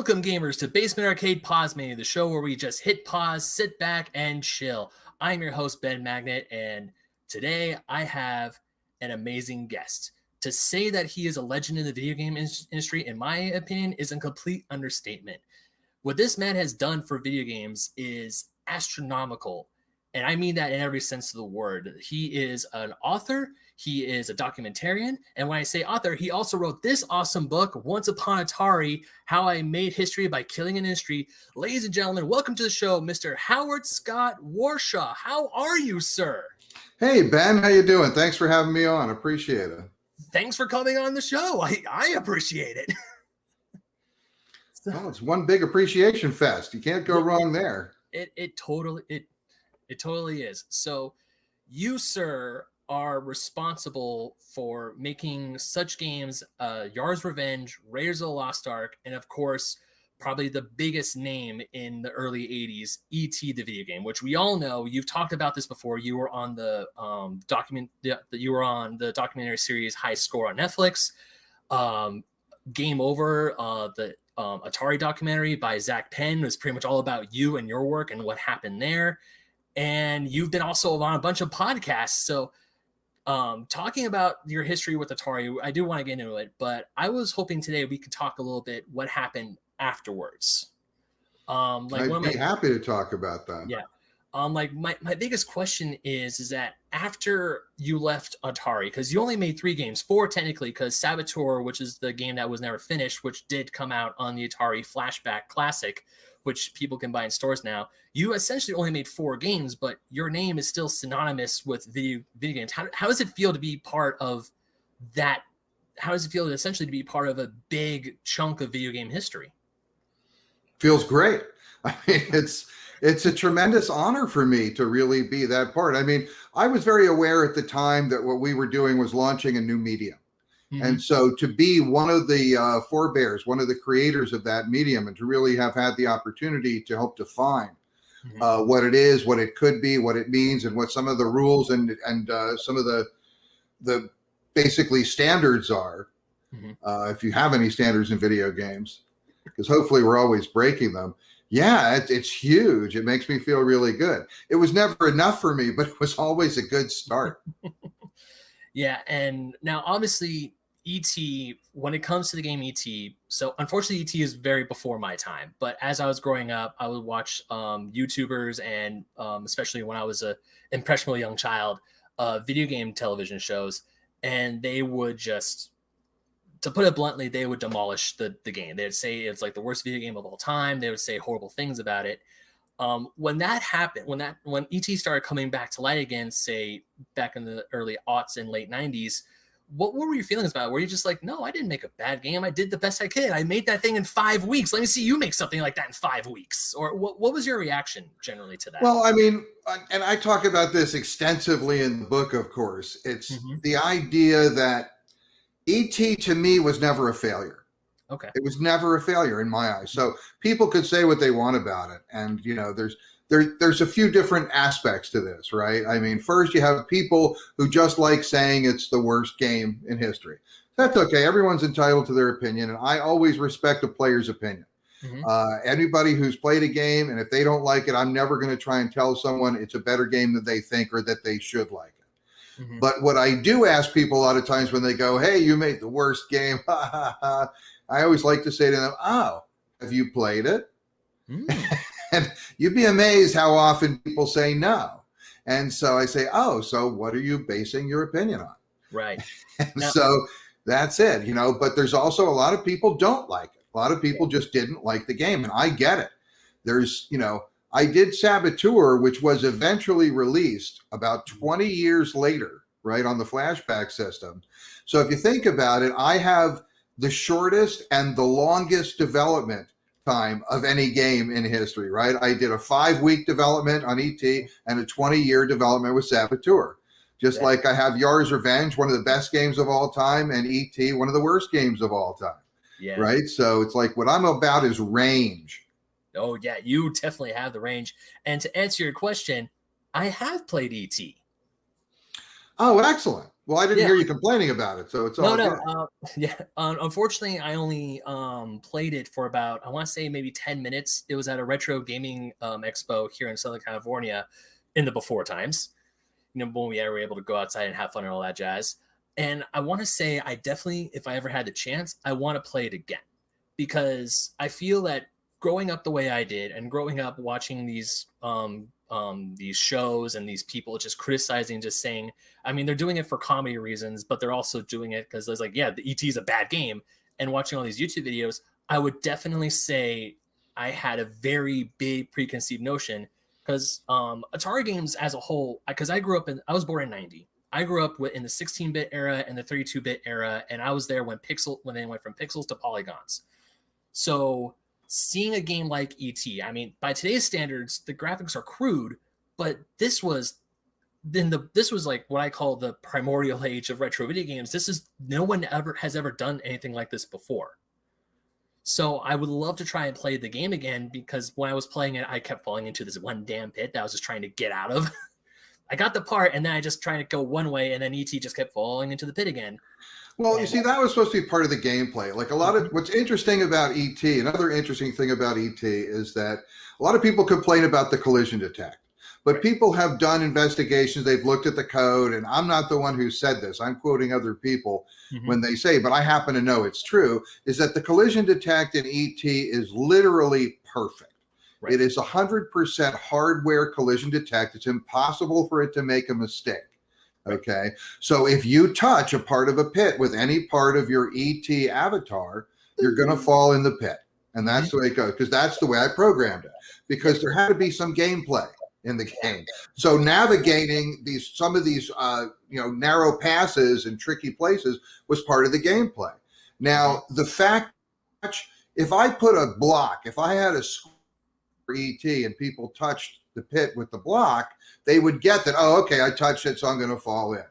Welcome, gamers, to Basement Arcade Pause Menu, the show where we just hit pause, sit back, and chill. I'm your host, Ben Magnet, and today I have an amazing guest. To say that he is a legend in the video game industry, in my opinion, is a complete understatement. What this man has done for video games is astronomical, and I mean that in every sense of the word. He is an author, he is a documentarian, and when I say author, he also wrote this awesome book, Once Upon Atari, How I Made History by Killing an Industry. Ladies and gentlemen, welcome to the show, Mr. Howard Scott Warshaw. How are you, sir? Hey, Ben, how you doing? Thanks for having me on. Appreciate it. Thanks for coming on the show. I appreciate it. Well, it's one big appreciation fest. You can't go wrong there. It totally is. So you, sir, are responsible for making such games Yar's Revenge, Raiders of the Lost Ark, and of course, probably the biggest name in the early 80s, E.T. the video game, which we all know. You've talked about this before. You were on the documentary series High Score on Netflix. Game Over, the Atari documentary by Zach Penn was pretty much all about you and your work and what happened there. And you've been also on a bunch of podcasts. So talking about your history with Atari, I do want to get into it, but I was hoping today we could talk a little bit what happened afterwards. I'd be happy to talk about that. Yeah. Like my biggest question is that after you left Atari, because you only made 3 games, 4 technically, because Saboteur, which is the game that was never finished, which did come out on the Atari Flashback Classic, which people can buy in stores now. You essentially only made 4 games, but your name is still synonymous with video games. How does it feel to be part of that? How does it feel essentially to be part of a big chunk of video game history? Feels great. I mean, it's a tremendous honor for me to really be that part. I mean, I was very aware at the time that what we were doing was launching a new medium. Mm-hmm. And so to be one of the forebears, one of the creators of that medium, and to really have had the opportunity to help define what it is, what it could be, what it means, and what some of the rules and some of the basically standards are, if you have any standards in video games, because hopefully we're always breaking them. Yeah, it's huge. It makes me feel really good. It was never enough for me, but it was always a good start. Yeah, and now obviously E.T., when it comes to the game E.T., so unfortunately E.T. is very before my time, but as I was growing up, I would watch YouTubers and especially when I was an impressionable young child, video game television shows, and they would just, to put it bluntly, they would demolish the game. They'd say it's like the worst video game of all time. They would say horrible things about it. When that happened, when E.T. started coming back to light again, say back in the early aughts and late 90s, what were your feelings about it? Were you just like, no, I didn't make a bad game. I did the best I could. I made that thing in 5 weeks. Let me see you make something like that in 5 weeks. Or what was your reaction generally to that? Well, I mean, and I talk about this extensively in the book, of course. It's the idea that E.T. to me was never a failure. Okay. It was never a failure in my eyes. So people could say what they want about it. And, you know, there's a few different aspects to this, right? I mean, first you have people who just like saying it's the worst game in history. That's okay. Everyone's entitled to their opinion. And I always respect a player's opinion. Anybody who's played a game, and if they don't like it, I'm never going to try and tell someone it's a better game than they think or that they should like it. But what I do ask people a lot of times when they go, hey, you made the worst game, I always like to say to them, oh, have you played it? And you'd be amazed how often people say no. And so I say, oh, so what are you basing your opinion on? Right. So that's it, you know, but there's also a lot of people don't like it. A lot of people just didn't like the game, and I get it. There's, you know, I did Saboteur, which was eventually released about 20 years later, right, on the flashback system. So if you think about it, I have the shortest and the longest development time of any game in history, right? I did a 5-week development on E.T. and a 20-year development with Saboteur. Just like I have Yar's Revenge, one of the best games of all time, and E.T., one of the worst games of all time. Yeah. Right? So it's like what I'm about is range. Oh, yeah, you definitely have the range. And to answer your question, I have played E.T. Oh, excellent. Well, I didn't Yeah. hear you complaining about it, so it's No, all no. good. Yeah. Unfortunately, I only played it for about, I want to say maybe 10 minutes. It was at a retro gaming expo here in Southern California in the before times. When we were able to go outside and have fun and all that jazz. And I want to say I definitely, if I ever had the chance, I want to play it again, because I feel that growing up the way I did and growing up watching these shows and these people just criticizing, just saying, I mean, they're doing it for comedy reasons, but they're also doing it because there's like, yeah, the ET is a bad game. And watching all these YouTube videos, I would definitely say I had a very big preconceived notion, because Atari games as a whole, because I was born in '90. I grew up in the 16-bit era and the 32-bit era, and I was there when they went from pixels to polygons. So seeing a game like ET, I mean, by today's standards, the graphics are crude, but this was like what I call the primordial age of retro video games. No one has ever done anything like this before. So I would love to try and play the game again, because when I was playing it, I kept falling into this one damn pit that I was just trying to get out of. I got the part, and then I just tried to go one way, and then ET just kept falling into the pit again. Well, you And see, that was supposed to be part of the gameplay. Like a lot of what's interesting about ET, another interesting thing about ET is that a lot of people complain about the collision detect, but people have done investigations. They've looked at the code, and I'm not the one who said this. I'm quoting other people when they say, but I happen to know it's true, is that the collision detect in ET is literally perfect. Right. It is 100% hardware collision detect. It's impossible for it to make a mistake. Okay. So if you touch a part of a pit with any part of your ET avatar, you're going to fall in the pit. And that's the way it goes, because that's the way I programmed it, because there had to be some gameplay in the game. So navigating some of these narrow passes and tricky places was part of the gameplay. Now, the fact, if I put a block, if I had a ET and people touched the pit with the block, they would get that, oh, okay, I touched it, so I'm going to fall in.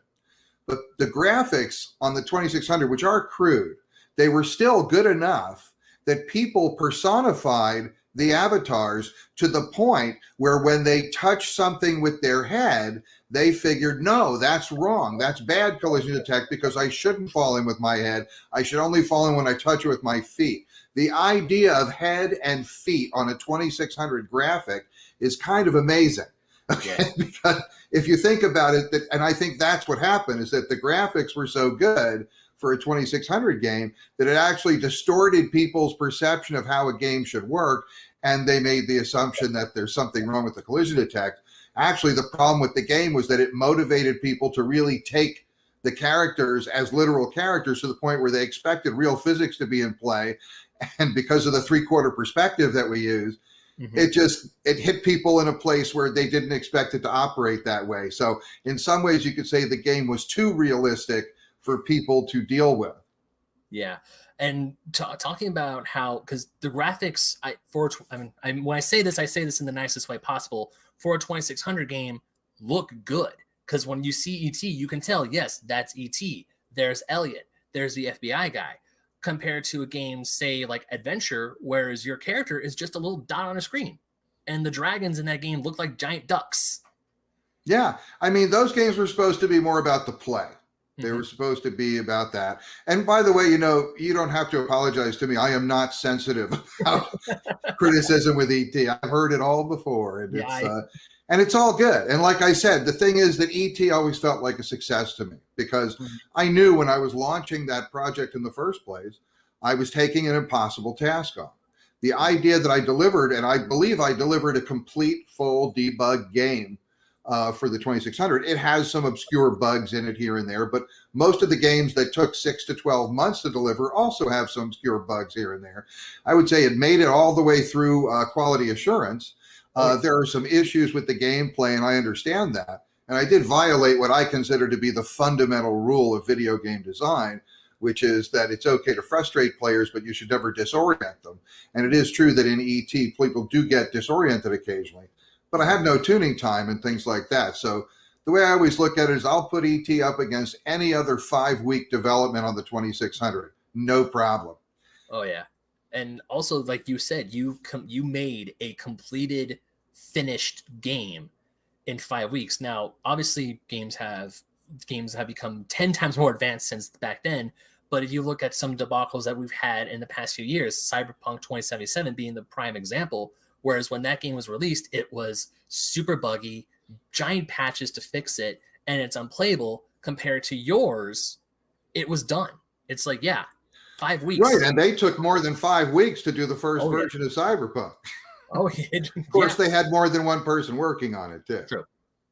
But the graphics on the 2600, which are crude, they were still good enough that people personified the avatars to the point where when they touched something with their head, they figured, no, that's wrong. That's bad collision detect, because I shouldn't fall in with my head. I should only fall in when I touch it with my feet. The idea of head and feet on a 2600 graphic is kind of amazing. Okay, because if you think about it, and I think that's what happened, is that the graphics were so good for a 2600 game that it actually distorted people's perception of how a game should work, and they made the assumption that there's something wrong with the collision detect. Actually, the problem with the game was that it motivated people to really take the characters as literal characters, to the point where they expected real physics to be in play. And because of the three-quarter perspective that we use, it hit people in a place where they didn't expect it to operate that way. So in some ways, you could say the game was too realistic for people to deal with. Yeah. And talking about how, because the graphics, when I say this in the nicest way possible, for a 2600 game, look good. Because when you see ET, you can tell, yes, that's ET. There's Elliot. There's the FBI guy. Compared to a game, say, like Adventure, whereas your character is just a little dot on a screen. And the dragons in that game look like giant ducks. Yeah. I mean, those games were supposed to be more about the play. They were supposed to be about that. And by the way, you don't have to apologize to me. I am not sensitive about criticism with ET. I've heard it all before. And and it's all good. And like I said, the thing is that ET always felt like a success to me, because I knew when I was launching that project in the first place, I was taking an impossible task on. The idea that I delivered, and I believe I delivered a complete full debug game for the 2600. It has some obscure bugs in it here and there, but most of the games that took 6 to 12 months to deliver also have some obscure bugs here and there. I would say it made it all the way through quality assurance. There are some issues with the gameplay, and I understand that. And I did violate what I consider to be the fundamental rule of video game design, which is that it's okay to frustrate players, but you should never disorient them. And it is true that in ET, people do get disoriented occasionally, but I had no tuning time and things like that. So the way I always look at it is I'll put ET up against any other 5-week development on the 2600. No problem. Oh, yeah. And also, like you said, you made a completed, finished game in 5 weeks. Now, obviously, games have games have become 10 times more advanced since back then. But if you look at some debacles that we've had in the past few years, Cyberpunk 2077 being the prime example, whereas when that game was released, it was super buggy, giant patches to fix it, and it's unplayable. Compared to yours, it was done. It's like, yeah, 5 weeks. Right, and they took more than 5 weeks to do the first version of Cyberpunk. Oh, yeah. Of course, they had more than one person working on it, too. True.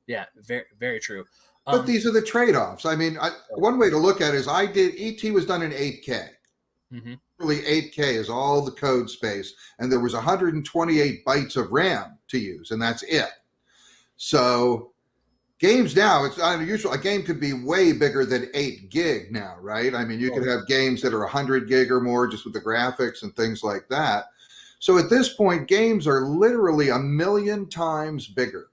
Yeah, very, very true. But these are the trade-offs. I mean, one way to look at it is E.T. was done in 8K. Mm-hmm. Really, 8K is all the code space, and there was 128 bytes of RAM to use, and that's it. So games now, it's unusual. A game could be way bigger than 8 gig now, right? I mean, you could have games that are 100 gig or more just with the graphics and things like that. So at this point, games are literally 1,000,000 times bigger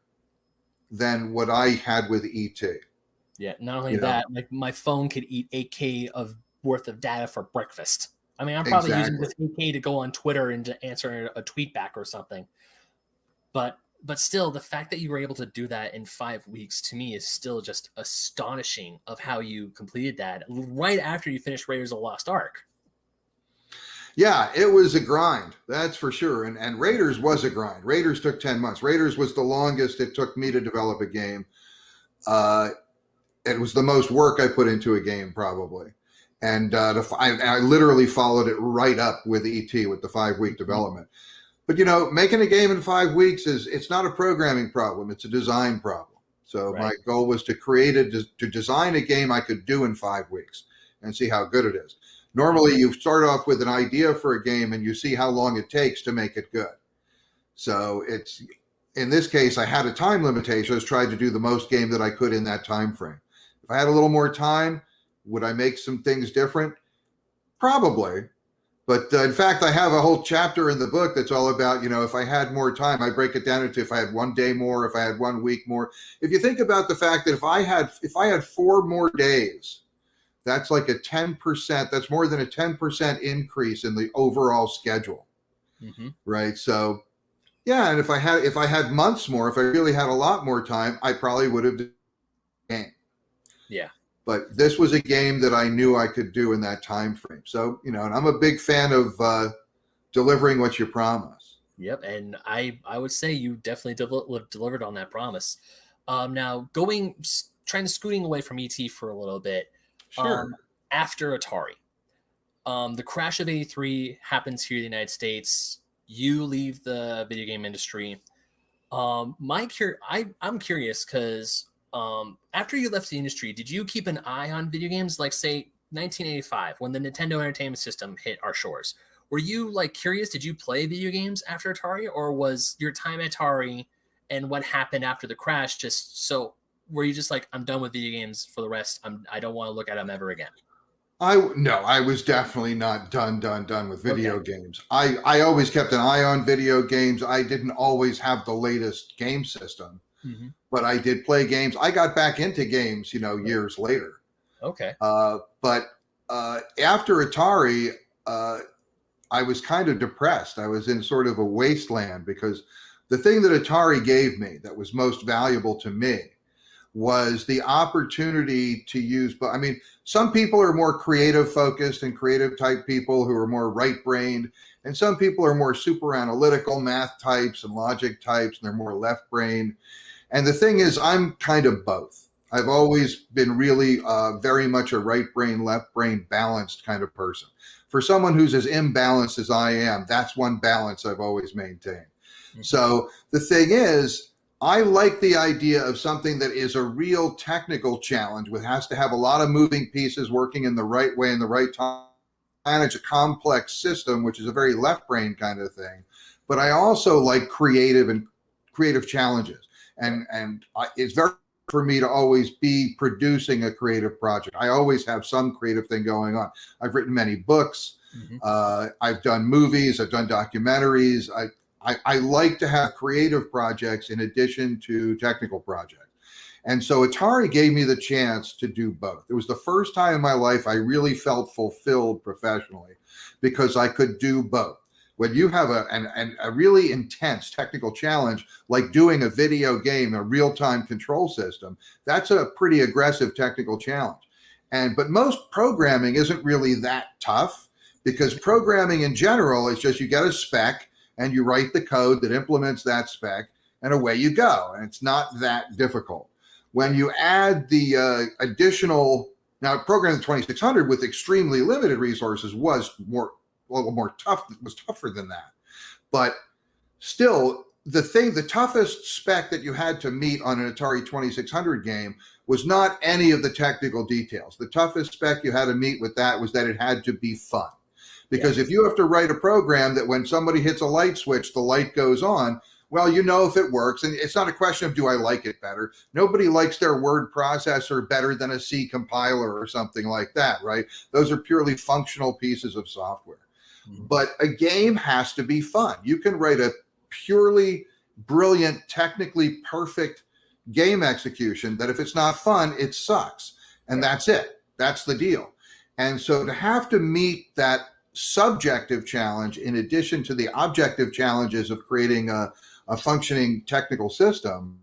than what I had with ET. Yeah, not only that, like my phone could eat 8K of worth of data for breakfast. I mean, I'm probably using this 8K to go on Twitter and to answer a tweet back or something. But still, the fact that you were able to do that in 5 weeks to me is still just astonishing of how you completed that right after you finished Raiders of the Lost Ark. Yeah, it was a grind, that's for sure. And Raiders was a grind. Raiders took 10 months. Raiders was the longest it took me to develop a game. It was the most work I put into a game, probably. And I literally followed it right up with ET with the 5-week development. But, you know, making a game in 5 weeks it's not a programming problem. It's a design problem. So my goal was to design a game I could do in 5 weeks and see how good it is. Normally, you start off with an idea for a game and you see how long it takes to make it good. So in this case, I had a time limitation. I was trying to do the most game that I could in that time frame. If I had a little more time, would I make some things different? Probably. But in fact, I have a whole chapter in the book that's all about, you know, if I had more time, I break it down into if I had 1 day more, if I had 1 week more. If you think about the fact that if I had 4 more days, that's like a 10%. That's more than a 10% increase in the overall schedule, right? So, yeah. And if I had months more, if I really had a lot more time, I probably would have done the game. Yeah. But this was a game that I knew I could do in that time frame. So, you know, and I'm a big fan of delivering what you promise. Yep, and I would say you definitely delivered on that promise. Now trying to scooting away from ET for a little bit. Sure. After Atari, the crash of '83 happens here in the United States. You leave the video game industry. I'm curious because after you left the industry, did you keep an eye on video games? Like, say, 1985, when the Nintendo Entertainment System hit our shores. Were you like curious? Did you play video games after Atari, or was your time at Atari and what happened after the crash just so? Were you just like, I'm done with video games for the rest? I don't want to look at them ever again. No, I was definitely not done with video games. I always kept an eye on video games. I didn't always have the latest game system, but I did play games. I got back into games, you know, years later. Okay. But after Atari, I was kind of depressed. I was in sort of a wasteland because the thing that Atari gave me that was most valuable to me was the opportunity to use, but I mean, some people are more creative focused and creative type people who are more right brained. And some people are more super analytical math types and logic types, and they're more left brained. And the thing is, I'm kind of both. I've always been really very much a right brain, left brain balanced kind of person. For someone who's as imbalanced as I am, that's one balance I've always maintained. So the thing is, I like the idea of something that is a real technical challenge, which has to have a lot of moving pieces working in the right way in the right time, manage a complex system, which is a very left brain kind of thing. But I also like creative challenges. And it's very for me to always be producing a creative project. I always have some creative thing going on. I've written many books. I've done movies. I've done documentaries. I like to have creative projects in addition to technical projects. And so Atari gave me the chance to do both. It was the first time in my life I really felt fulfilled professionally because I could do both. When you have a really intense technical challenge, like doing a video game, a real-time control system, that's a pretty aggressive technical challenge. But most programming isn't really that tough, because programming in general is just you get a spec and you write the code that implements that spec, and away you go. And it's not that difficult. When you add the additional, now programming 2600 with extremely limited resources was tougher than that. But still, the toughest spec that you had to meet on an Atari 2600 game was not any of the technical details. The toughest spec you had to meet with that was that it had to be fun. Because if you have to write a program that when somebody hits a light switch, the light goes on, well, you know if it works. And it's not a question of, do I like it better? Nobody likes their word processor better than a C compiler or something like that, right? Those are purely functional pieces of software. But a game has to be fun. You can write a purely brilliant, technically perfect game execution that if it's not fun, it sucks. And that's it. That's the deal. And so to have to meet that subjective challenge in addition to the objective challenges of creating a functioning technical system,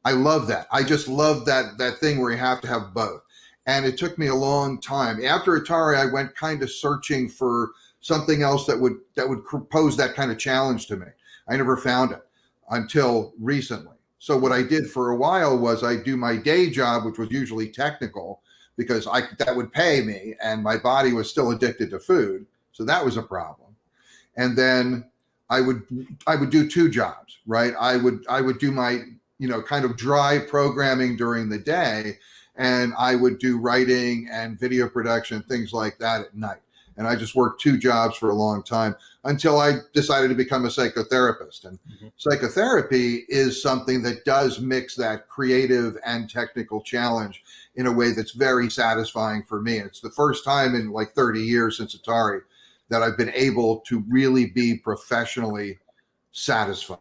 I love that. I just love that thing where you have to have both. And it took me a long time. After Atari, I went kind of searching for something else that would pose that kind of challenge to me. I never found it until recently. So what I did for a while was I do my day job, which was usually technical, because that would pay me, and my body was still addicted to food. So that was a problem. And then I would do two jobs, right? I would do my, kind of dry programming during the day, and I would do writing and video production, things like that at night. And I just worked two jobs for a long time until I decided to become a psychotherapist. And psychotherapy is something that does mix that creative and technical challenge in a way that's very satisfying for me. And it's the first time in like 30 years since Atari that I've been able to really be professionally satisfied.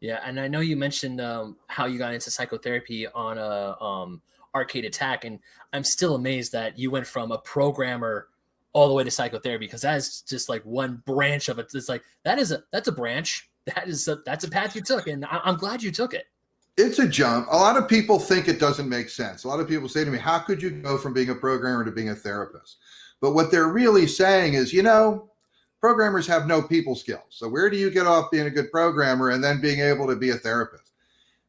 Yeah, and I know you mentioned how you got into psychotherapy on a Arcade Attack, and I'm still amazed that you went from a programmer all the way to psychotherapy, because that is just like one branch of it. It's like that's a branch. That's a path you took, and I'm glad you took it. It's a jump. A lot of people think it doesn't make sense. A lot of people say to me, how could you go from being a programmer to being a therapist? But what they're really saying is, programmers have no people skills. So where do you get off being a good programmer and then being able to be a therapist?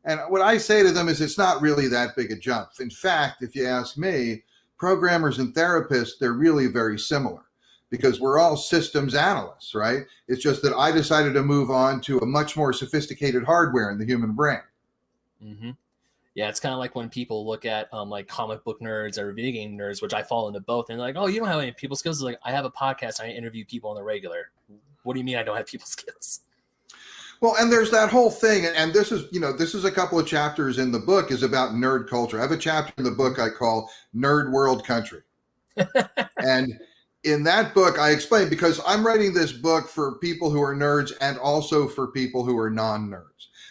And what I say to them is it's not really that big a jump. In fact, if you ask me, programmers and therapists, they're really very similar, because we're all systems analysts, right? It's just that I decided to move on to a much more sophisticated hardware in the human brain. Mm-hmm. Yeah, it's kind of like when people look at like comic book nerds or video game nerds, which I fall into both, and they're like, oh, you don't have any people skills. It's like, I have a podcast. I interview people on the regular. What do you mean I don't have people skills? Well, and there's that whole thing, and this is a couple of chapters in the book is about nerd culture. I have a chapter in the book I call Nerd World Country. And in that book, I explain, because I'm writing this book for people who are nerds and also for people who are non-nerds.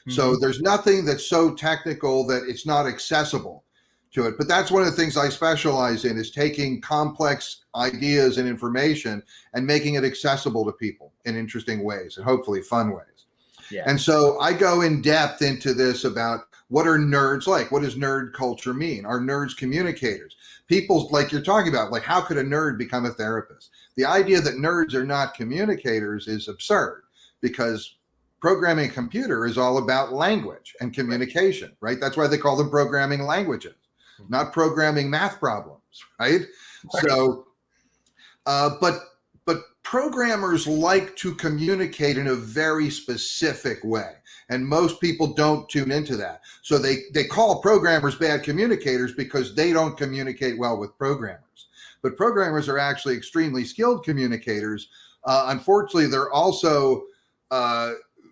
So there's nothing that's so technical that it's not accessible to it. But that's one of the things I specialize in, is taking complex ideas and information and making it accessible to people in interesting ways and hopefully fun ways. Yeah. And so I go in depth into this about what are nerds like? What does nerd culture mean? Are nerds communicators? People, like you're talking about, like how could a nerd become a therapist? The idea that nerds are not communicators is absurd, because programming a computer is all about language and communication, right? That's why they call them programming languages, not programming math problems, right? So, but programmers like to communicate in a very specific way, and most people don't tune into that. So they call programmers bad communicators because they don't communicate well with programmers. But programmers are actually extremely skilled communicators. Unfortunately, they're also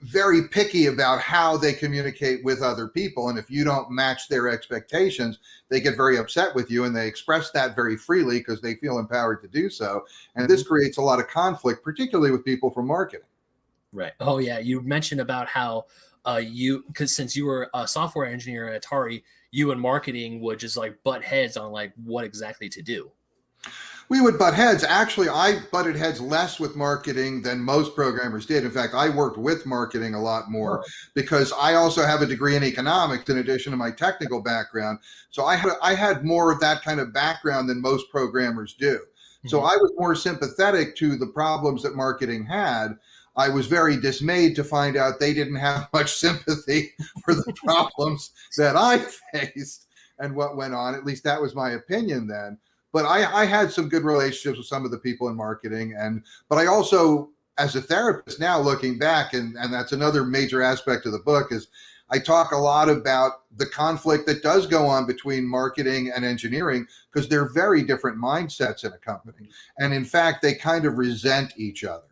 very picky about how they communicate with other people. And if you don't match their expectations, they get very upset with you, and they express that very freely because they feel empowered to do so. And this creates a lot of conflict, particularly with people from marketing. Right. Oh, yeah. You mentioned about how because since you were a software engineer at Atari, you and marketing would just like butt heads on like what exactly to do. We would butt heads. Actually, I butted heads less with marketing than most programmers did. In fact, I worked with marketing a lot more because I also have a degree in economics in addition to my technical background. So I had more of that kind of background than most programmers do. So I was more sympathetic to the problems that marketing had. I was very dismayed to find out they didn't have much sympathy for the problems that I faced and what went on. At least that was my opinion then. But I had some good relationships with some of the people in marketing. But I also, as a therapist now looking back, and that's another major aspect of the book, is I talk a lot about the conflict that does go on between marketing and engineering, because they're very different mindsets in a company. And in fact, they kind of resent each other,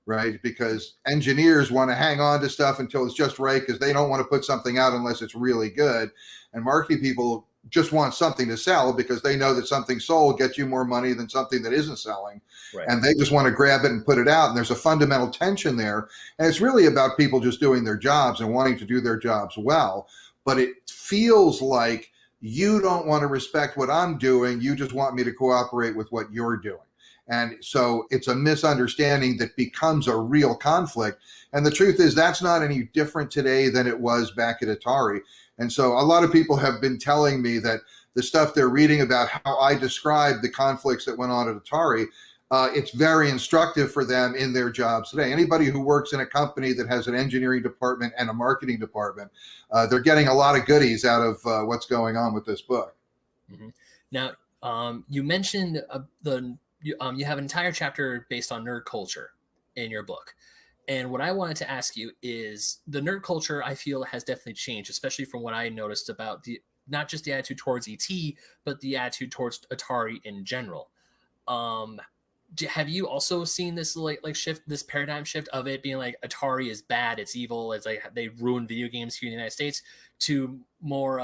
right? Because engineers want to hang on to stuff until it's just right because they don't want to put something out unless it's really good. And marketing people just want something to sell because they know that something sold gets you more money than something that isn't selling. Right. And they just want to grab it and put it out. And there's a fundamental tension there. And it's really about people just doing their jobs and wanting to do their jobs well. But it feels like you don't want to respect what I'm doing. You just want me to cooperate with what you're doing. And so it's a misunderstanding that becomes a real conflict. And the truth is that's not any different today than it was back at Atari. And so a lot of people have been telling me that the stuff they're reading about how I described the conflicts that went on at Atari, it's very instructive for them in their jobs today. Anybody who works in a company that has an engineering department and a marketing department, they're getting a lot of goodies out of what's going on with this book. Mm-hmm. Now, you mentioned you have an entire chapter based on nerd culture in your book. And what I wanted to ask you is the nerd culture, I feel, has definitely changed, especially from what I noticed about not just the attitude towards ET, but the attitude towards Atari in general. Have you also seen this like shift, this paradigm shift of it being like Atari is bad, it's evil, it's like they ruined video games here in the United States, to more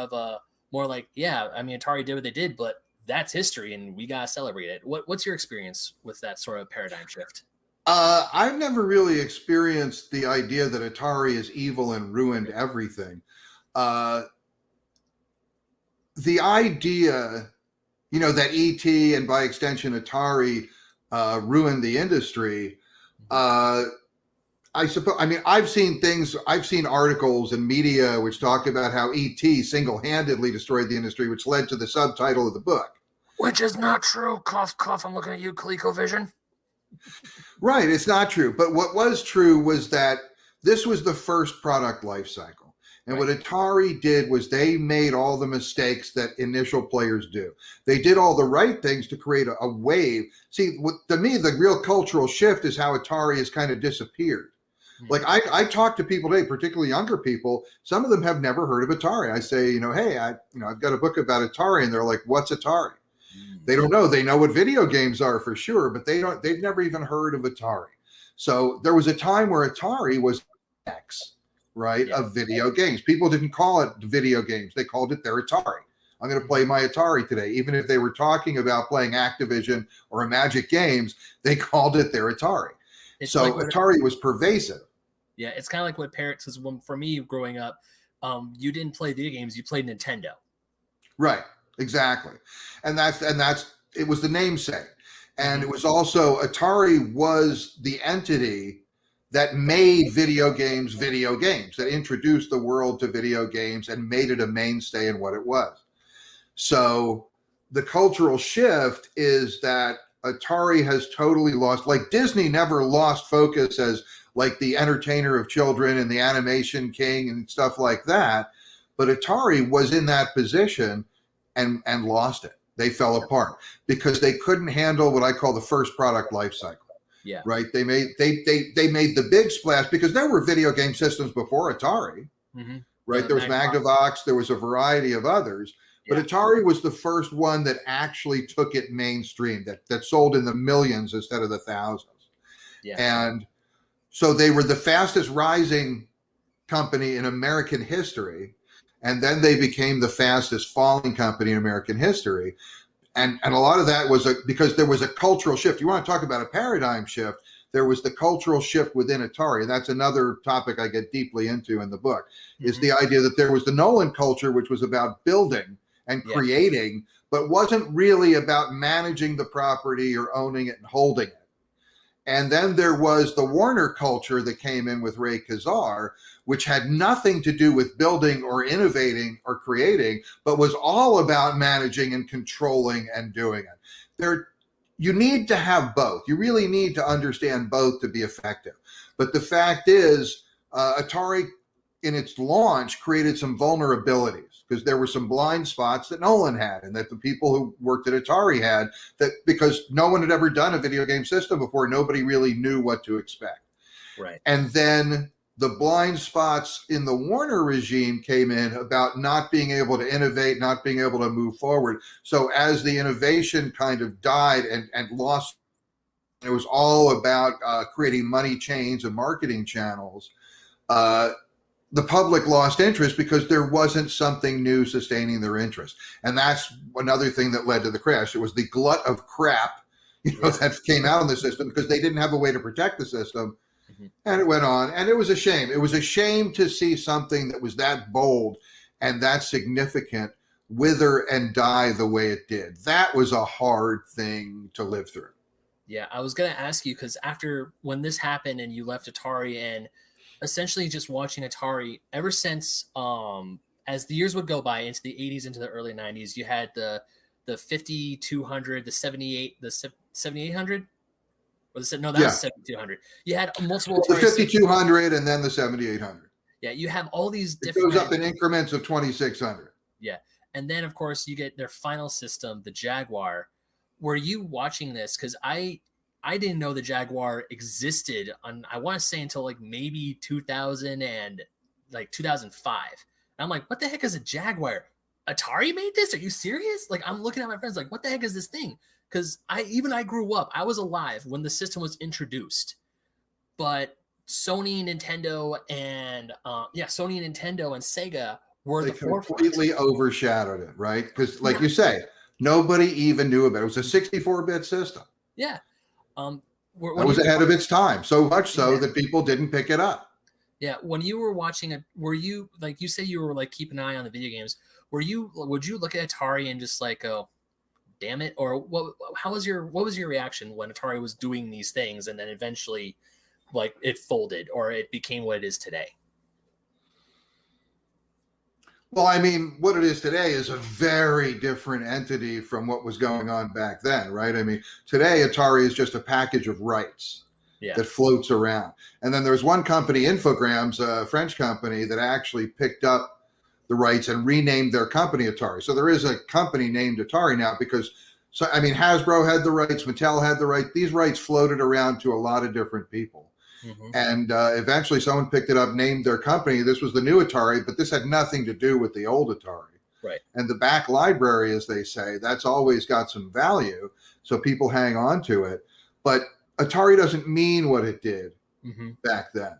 like, yeah, I mean, Atari did what they did, but that's history and we gotta celebrate it. What's your experience with that sort of paradigm shift? I've never really experienced the idea that Atari is evil and ruined everything. The idea, that ET and by extension Atari ruined the industry. I suppose, I've seen articles and media which talk about how ET single-handedly destroyed the industry, which led to the subtitle of the book. Which is not true. Cough, cough. I'm looking at you, ColecoVision. Right, it's not true. But what was true was that this was the first product life cycle. And what Atari did was they made all the mistakes that initial players do. They did all the right things to create a wave. See, to me, the real cultural shift is how Atari has kind of disappeared. Like I talk to people today, particularly younger people. Some of them have never heard of Atari. I say, hey, I've got a book about Atari, and they're like, "What's Atari?" They don't know. They know what video games are for sure, but they've never even heard of Atari. So there was a time where Atari was X, right, of video games. People didn't call it video games. They called it their Atari. I'm going to play my Atari today. Even if they were talking about playing Activision or Magic Games, they called it their Atari. So like Atari was pervasive. Yeah, it's kind of like what parents, because for me growing up, you didn't play video games, you played Nintendo. Right. Exactly. And it was the namesake. And it was also, Atari was the entity that made video games, that introduced the world to video games and made it a mainstay in what it was. So the cultural shift is that Atari has totally lost, like Disney never lost focus as like the entertainer of children and the animation king and stuff like that. But Atari was in that position and lost it. They fell apart because they couldn't handle what I call the first product life cycle. Yeah. Right. They made the big splash because there were video game systems before Atari. Mm-hmm. Right. There was Magnavox. There was a variety of others. But Atari was the first one that actually took it mainstream, that sold in the millions instead of the thousands. Yeah. And so they were the fastest rising company in American history. And then they became the fastest falling company in American history. And a lot of that was because there was a cultural shift. You want to talk about a paradigm shift. There was the cultural shift within Atari. And that's another topic I get deeply into in the book, is the idea that there was the Nolan culture, which was about building and creating, but wasn't really about managing the property or owning it and holding it. And then there was the Warner culture that came in with Ray Kazar, which had nothing to do with building or innovating or creating, but was all about managing and controlling and doing it. You need to have both. You really need to understand both to be effective. But the fact is, Atari, in its launch, created some vulnerabilities because there were some blind spots that Nolan had and that the people who worked at Atari had, that because no one had ever done a video game system before, nobody really knew what to expect. Right. And then the blind spots in the Warner regime came in about not being able to innovate, not being able to move forward. So as the innovation kind of died and lost, it was all about creating money chains and marketing channels. The public lost interest because there wasn't something new sustaining their interest. And that's another thing that led to the crash. It was the glut of crap, that came out in the system because they didn't have a way to protect the system. And it went on, and it was a shame. It was a shame to see something that was that bold and that significant wither and die the way it did. That was a hard thing to live through. Yeah, I was going to ask you, because when this happened and you left Atari, and essentially just watching Atari ever since, as the years would go by into the 80s, into the early 90s, you had the 5200, the 7800. Was it? No, that was 7200. You had multiple. The 5200 and then the 7800. Yeah, you have all these different. It goes up in increments of 2600. Yeah, and then of course you get their final system, the Jaguar. Were you watching this? Because I didn't know the Jaguar existed on, I want to say, until like maybe 2000 and like 2005. And I'm like, what the heck is a Jaguar? Atari made this? Are you serious? Like, I'm looking at my friends like, what the heck is this thing? Because I grew up, I was alive when the system was introduced, but Sony, Nintendo, and Sega were the forefront. Completely overshadowed it, right? Because, like you say, nobody even knew about it. It was a 64-bit system. Yeah, it was ahead of its time, so much so that people didn't pick it up. Yeah, when you were watching it, were you, like you said, you were like keeping an eye on the video games? Would you look at Atari and just like go, damn it? Or what was your reaction when Atari was doing these things and then eventually like it folded or it became what it is today? Well, I mean, what it is today is a very different entity from what was going on back then, right? I mean, today Atari is just a package of rights that floats around. And then there's one company, Infogrames, a French company, that actually picked up the rights and renamed their company Atari. So there is a company named Atari now because, so I mean, Hasbro had the rights, Mattel had the rights. These rights floated around to a lot of different people. And eventually someone picked it up, named their company. This was the new Atari, but this had nothing to do with the old Atari. Right. And the back library, as they say, that's always got some value. So people hang on to it. But Atari doesn't mean what it did back then,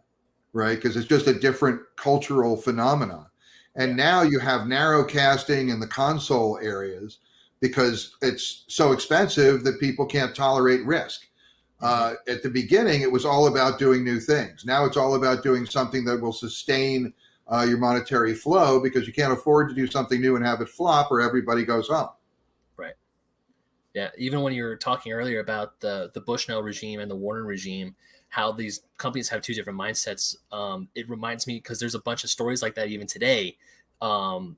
right? Because it's just a different cultural phenomenon. And now you have narrowcasting in the console areas because it's so expensive that people can't tolerate risk. At the beginning, it was all about doing new things. Now it's all about doing something that will sustain your monetary flow because you can't afford to do something new and have it flop or everybody goes home. Right. Yeah. Even when you were talking earlier about the Bushnell regime and the Warner regime, how these companies have two different mindsets. It reminds me, because there's a bunch of stories like that even today. I'm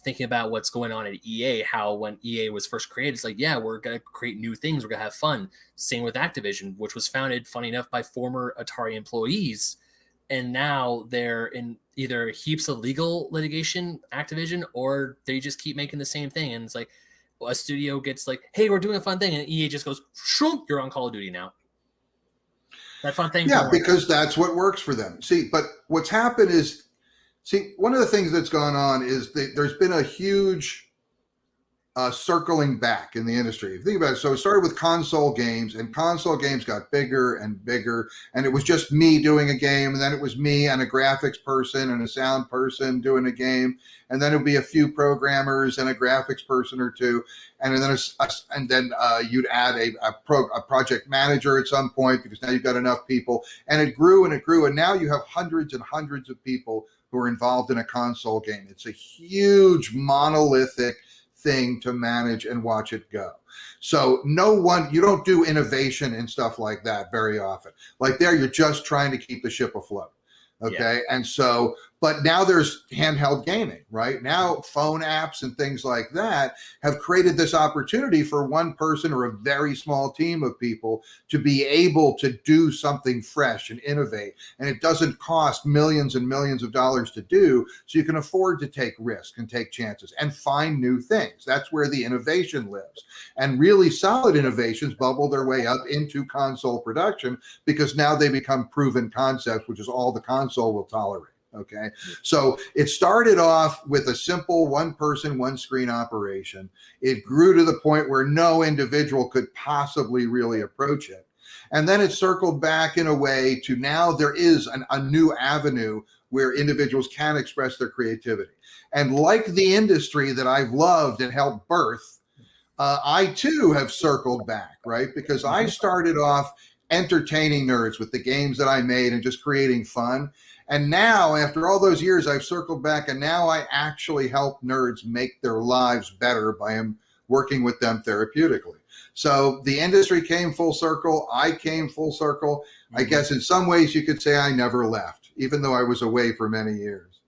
thinking about what's going on at EA, how when EA was first created, it's like, yeah, we're going to create new things. We're going to have fun. Same with Activision, which was founded, funny enough, by former Atari employees. And now they're in either heaps of legal litigation, Activision, or they just keep making the same thing. And it's like a studio gets like, hey, we're doing a fun thing. And EA just goes, shroom, you're on Call of Duty now. That fun thing. Yeah, because that's what works for them. See, but what's happened is, one of the things that's gone on is there's been a huge circling back in the industry. If you think about it, so it started with console games, and console games got bigger and bigger, and it was just me doing a game, and then it was me and a graphics person and a sound person doing a game, and then it would be a few programmers and a graphics person or two, and then you'd add a project manager at some point because now you've got enough people, and it grew and it grew, and now you have hundreds and hundreds of people who are involved in a console game. It's a huge monolithic thing to manage and watch it go. So you don't do innovation and stuff like that very often. Like there, you're just trying to keep the ship afloat. Okay. Yeah. And so, but now there's handheld gaming, right? Now phone apps and things like that have created this opportunity for one person or a very small team of people to be able to do something fresh and innovate. And it doesn't cost millions and millions of dollars to do. So you can afford to take risks and take chances and find new things. That's where the innovation lives. And really solid innovations bubble their way up into console production because now they become proven concepts, which is all the console will tolerate. Okay. So it started off with a simple one person, one screen operation. It grew to the point where no individual could possibly really approach it. And then it circled back in a way to now there is a new avenue where individuals can express their creativity. And like the industry that I've loved and helped birth, I too have circled back, right? Because I started off entertaining nerds with the games that I made and just creating fun. And now, after all those years, I've circled back, and now I actually help nerds make their lives better by working with them therapeutically. So the industry came full circle. I came full circle. I guess in some ways you could say I never left, even though I was away for many years.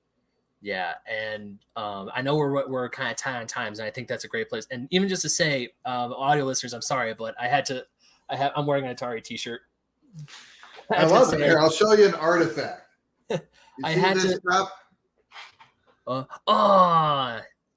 Yeah, and I know we're kind of tight on times, and I think that's a great place. And even just to say, audio listeners, I'm sorry, but I'm wearing an Atari T-shirt. I love it. Here, I'll show you an artifact. I had to.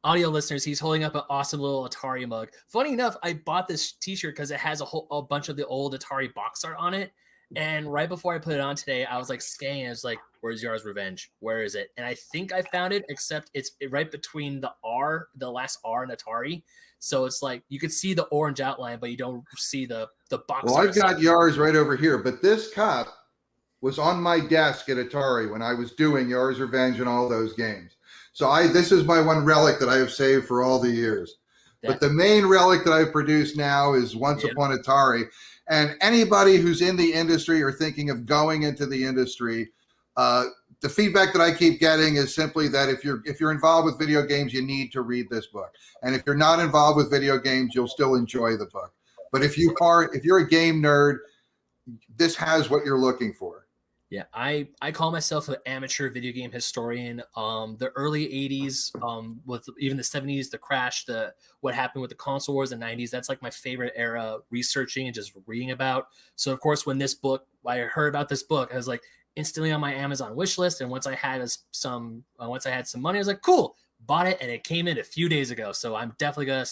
Audio listeners, he's holding up an awesome little Atari mug. Funny enough, I bought this T-shirt because it has a bunch of the old Atari box art on it. And right before I put it on today, I was like scanning. I was like, "Where's Yar's Revenge? Where is it?" And I think I found it, except it's right between the last R in Atari. So it's like you could see the orange outline, but you don't see the box. Well, I've got Yar's right over here, but this cup was on my desk at Atari when I was doing Yar's Revenge and all those games. So this is my one relic that I have saved for all the years. But the main relic that I've produced now is Once Upon Atari. And anybody who's in the industry or thinking of going into the industry, the feedback that I keep getting is simply that if you're involved with video games, you need to read this book. And if you're not involved with video games, you'll still enjoy the book. But if you're a game nerd, this has what you're looking for. Yeah, I call myself an amateur video game historian. The early 80s, with even the 70s, the crash, what happened with the console wars in the 90s, that's like my favorite era researching and just reading about. So of course, when I heard about this book, I was like instantly on my Amazon wish list. And once I had some money, I was like, cool, bought it, and it came in a few days ago. So I'm definitely gonna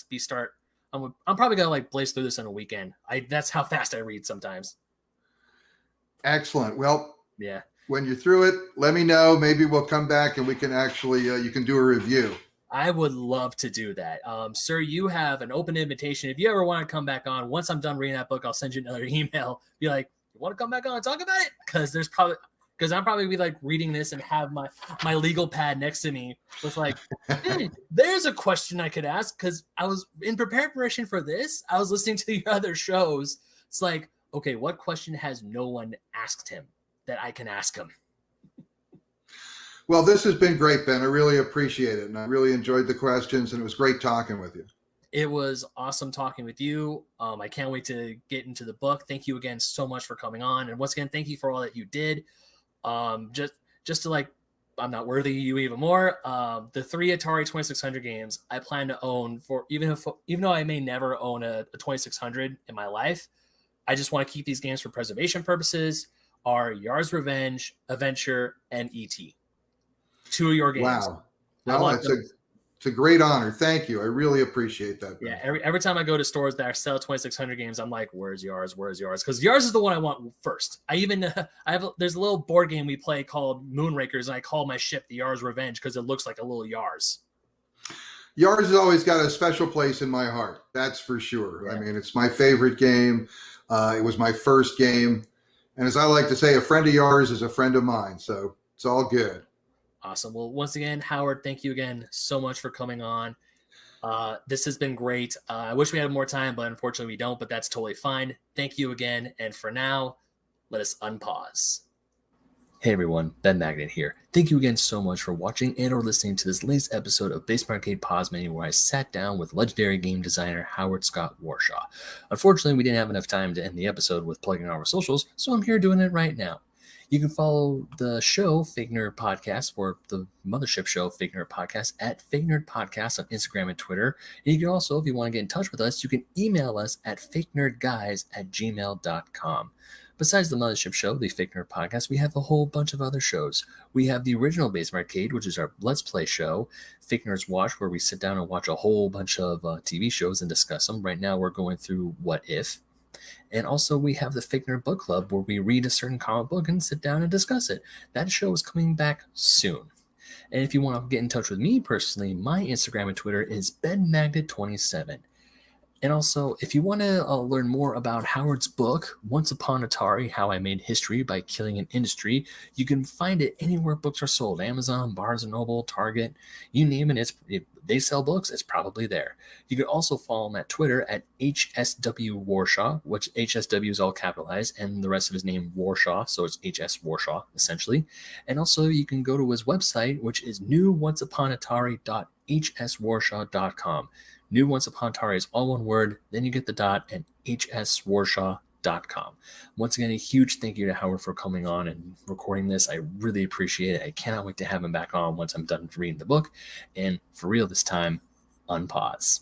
I'm probably gonna like blaze through this on a weekend. That's how fast I read sometimes. Excellent. Well, yeah. When you're through it, let me know. Maybe we'll come back and we can actually, you can do a review. I would love to do that. Sir, you have an open invitation. If you ever want to come back on, once I'm done reading that book, I'll send you another email. Be like, you want to come back on and talk about it? Because I'm probably be like reading this and have my legal pad next to me with like, hey, there's a question I could ask. Because I was in preparation for this. I was listening to your other shows. It's like, okay, what question has no one asked him that I can ask him? Well, this has been great, Ben. I really appreciate it. And I really enjoyed the questions, and it was great talking with you. It was awesome talking with you. I can't wait to get into the book. Thank you again so much for coming on. And once again, thank you for all that you did. Just to like, I'm not worthy of you even more. The 3 Atari 2600 games I plan to own even though I may never own a 2600 in my life, I just want to keep these games for preservation purposes. Are Yar's Revenge, Adventure, and E.T. 2 of your games. Wow. Well, it's a great honor. Thank you. I really appreciate that. Yeah, every time I go to stores that sell 2600 games, I'm like, where's Yar's? Where's Yar's? Because Yar's is the one I want first. There's a little board game we play called Moonrakers, and I call my ship the Yar's Revenge because it looks like a little Yar's. Yar's has always got a special place in my heart. That's for sure. Yeah. I mean, it's my favorite game. It was my first game. And as I like to say, a friend of yours is a friend of mine. So it's all good. Awesome. Well, once again, Howard, thank you again so much for coming on. This has been great. I wish we had more time, but unfortunately we don't, but that's totally fine. Thank you again. And for now, let us unpause. Hey everyone, Ben Magnet here. Thank you again so much for watching and or listening to this latest episode of Base Arcade Pause Menu, where I sat down with legendary game designer Howard Scott Warshaw. Unfortunately, we didn't have enough time to end the episode with plugging our socials, so I'm here doing it right now. You can follow the show, Fake Nerd Podcast, or the mothership show, Fake Nerd Podcast, at Fake Nerd Podcast on Instagram and Twitter. And you can also, if you want to get in touch with us, you can email us at fakenerdguys@gmail.com. Besides the Mothership Show, the Fake Nerd Podcast, we have a whole bunch of other shows. We have the original Base Arcade, which is our Let's Play show, Fake Nerds Watch, where we sit down and watch a whole bunch of TV shows and discuss them. Right now, we're going through What If. And also, we have the Fake Nerd Book Club, where we read a certain comic book and sit down and discuss it. That show is coming back soon. And if you want to get in touch with me personally, my Instagram and Twitter is benmagnet27. And also, if you want to learn more about Howard's book, Once Upon Atari, How I Made History by Killing an Industry, you can find it anywhere books are sold. Amazon, Barnes & Noble, Target, you name it. If they sell books, it's probably there. You can also follow him at Twitter at HSW Warshaw, which HSW is all capitalized, and the rest of his name Warshaw, so it's HS Warshaw, essentially. And also, you can go to his website, which is newonceuponatari.hswarshaw.com. New Once Upon Atari is all one word, then you get the dot, and hswarshaw.com. Once again, a huge thank you to Howard for coming on and recording this. I really appreciate it. I cannot wait to have him back on once I'm done reading the book. And for real this time, unpause.